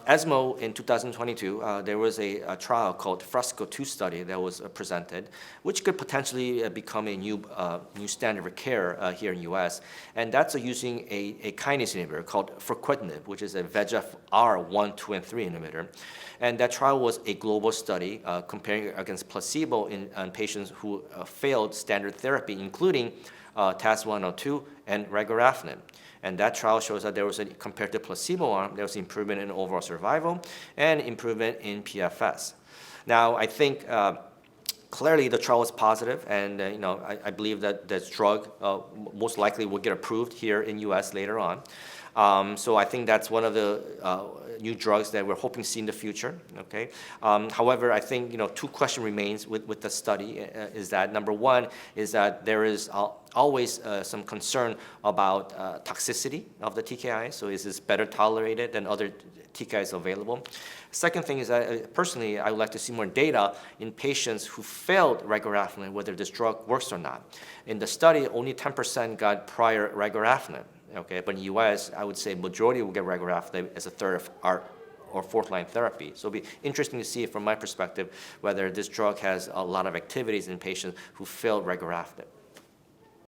ESMO in 2022, there was a trial called FRESCO-2 study that was presented, which could potentially become a new standard of care here in the U.S. And that's using a kinase inhibitor called fruquintinib, which is a VEGF-R 1, 2, and 3 inhibitor. And that trial was a global study comparing against placebo in patients who failed standard therapy, including TAS-102 and regorafenib. And that trial shows that there was compared to placebo arm, there was improvement in overall survival and improvement in PFS. Now, I think clearly the trial was positive, and I believe that this drug most likely will get approved here in U.S. later on. So I think that's one of the new drugs that we're hoping to see in the future. Okay. However, I think two questions remains with the study. Is that number one is that there is always some concern about toxicity of the TKI. So is this better tolerated than other TKIs available? Second thing is that personally, I would like to see more data in patients who failed regorafenib, whether this drug works or not. In the study, only 10% got prior regorafenib. Okay, but in the U.S., I would say majority will get regorafenib as a third or fourth line therapy. So it'll be interesting to see from my perspective whether this drug has a lot of activities in patients who failed regorafenib.